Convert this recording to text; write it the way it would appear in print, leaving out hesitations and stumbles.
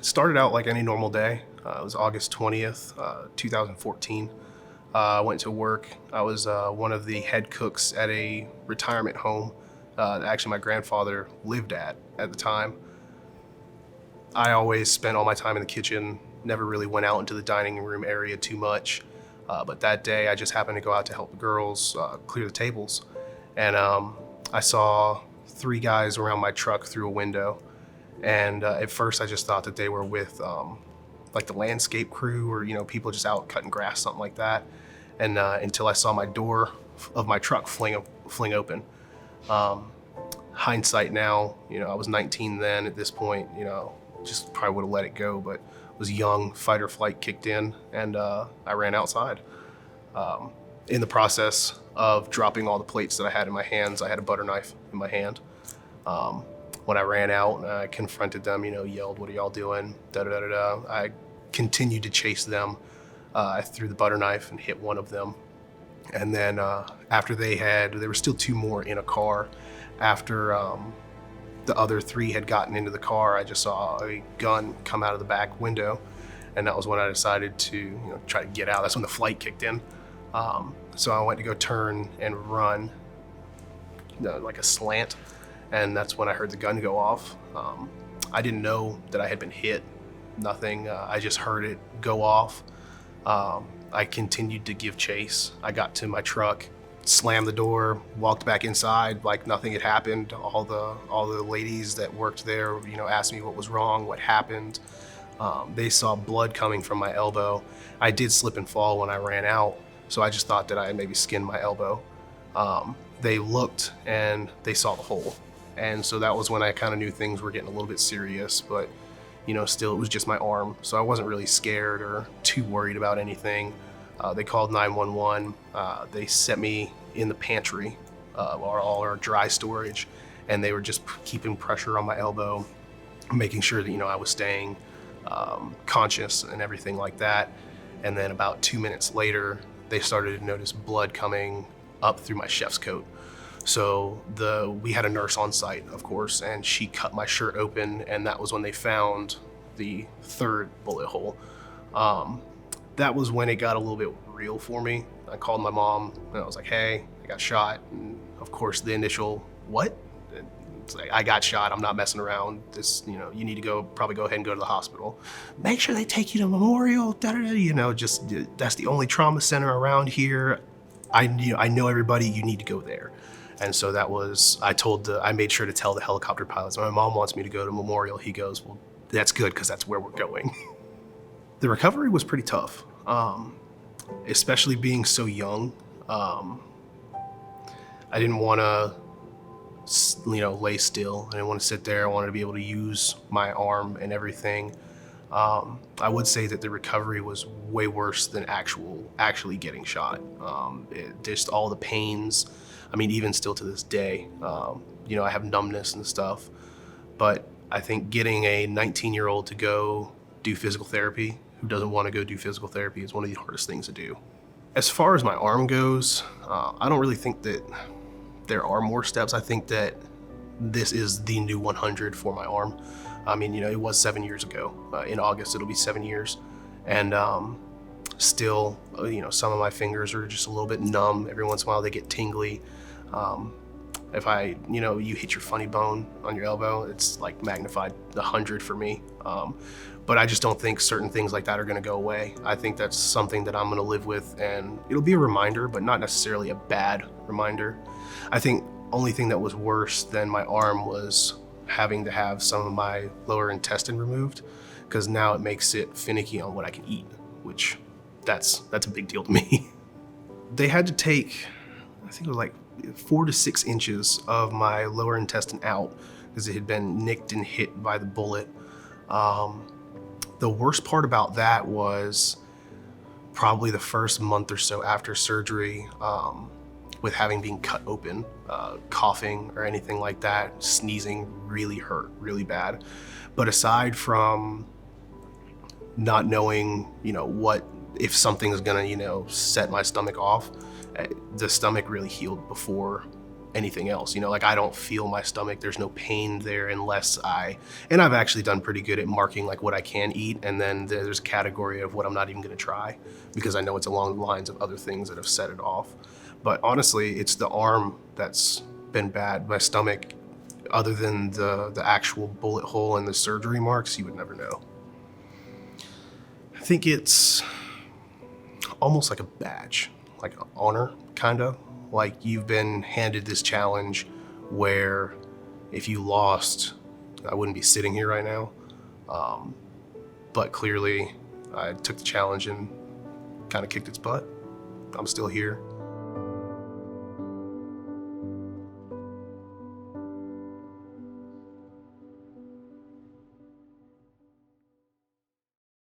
Started out like any normal day. It was August 20th, 2014. I went to work. I was one of the head cooks at a retirement home that actually my grandfather lived at the time. I always spent all my time in the kitchen, never really went out into the dining room area too much. But that day I just happened to go out to help the girls clear the tables. And I saw 3 guys around my truck through a window. And at first I just thought that they were with like the landscape crew or, people just out cutting grass, something like that. And until I saw my door of my truck fling open. Hindsight now, I was 19 then at this point, just probably would have let it go, but was young, fight or flight kicked in, and I ran outside. In the process of dropping all the plates that I had in my hands, I had a butter knife in my hand. When I ran out, I confronted them, yelled, "What are y'all doing?" Da-da-da-da-da. I continued to chase them. I threw the butter knife and hit one of them. And then after there were still 2 more in a car. After the other 3 had gotten into the car, I just saw a gun come out of the back window. And that was when I decided to try to get out. That's when the flight kicked in. So I went to go turn and run like a slant. And that's when I heard the gun go off. I didn't know that I had been hit, nothing. I just heard it go off. I continued to give chase. I got to my truck, slammed the door, walked back inside like nothing had happened. All the ladies that worked there, asked me what was wrong, what happened. They saw blood coming from my elbow. I did slip and fall when I ran out, so I just thought that I had maybe skinned my elbow. They looked and they saw the hole. And so that was when I kind of knew things were getting a little bit serious, but still it was just my arm. So I wasn't really scared or too worried about anything. They called 911. They set me in the pantry, all our dry storage, and they were just keeping pressure on my elbow, making sure that, I was staying conscious and everything like that. And then about 2 minutes later, they started to notice blood coming up through my chef's coat. So we had a nurse on site, of course, and she cut my shirt open, and that was when they found the 3rd bullet hole. That was when it got a little bit real for me. I called my mom, and I was like, "Hey, I got shot." And of course, the initial, "What?" It's like, "I got shot, I'm not messing around. This, you need to probably go ahead and go to the hospital. Make sure they take you to Memorial, just, that's the only trauma center around here. I know everybody, you need to go there." And so that was, I made sure to tell the helicopter pilots, "My mom wants me to go to Memorial." He goes, "Well, that's good, because that's where we're going." The recovery was pretty tough, especially being so young. I didn't want to, lay still. I didn't want to sit there. I wanted to be able to use my arm and everything. I would say that the recovery was way worse than actually getting shot. Just all the pains. I mean, even still to this day, I have numbness and stuff. But I think getting a 19-year-old to go do physical therapy, who doesn't want to go do physical therapy, is one of the hardest things to do. As far as my arm goes, I don't really think that there are more steps. I think that this is the new 100 for my arm. I mean, it was 7 years ago. In August, it'll be 7 years. And still, some of my fingers are just a little bit numb. Every once in a while, they get tingly. If you hit your funny bone on your elbow, it's like magnified 100 for me. But I just don't think certain things like that are gonna go away. I think that's something that I'm gonna live with, and it'll be a reminder, but not necessarily a bad reminder. I think only thing that was worse than my arm was having to have some of my lower intestine removed, because now it makes it finicky on what I can eat, which that's a big deal to me. They had to take, I think it was like 4 to 6 inches of my lower intestine out because it had been nicked and hit by the bullet. The worst part about that was probably the first month or so after surgery, with having been cut open, coughing or anything like that, sneezing really hurt, really bad. But aside from not knowing, what, if something's gonna, set my stomach off, the stomach really healed before anything else. Like I don't feel my stomach. There's no pain there unless and I've actually done pretty good at marking like what I can eat, and then there's a category of what I'm not even gonna try because I know it's along the lines of other things that have set it off. But honestly, it's the arm that's been bad. My stomach, other than the actual bullet hole and the surgery marks, you would never know. I think it's almost like a badge, like an honor, kinda. Like you've been handed this challenge where if you lost, I wouldn't be sitting here right now. But clearly I took the challenge and kind of kicked its butt. I'm still here.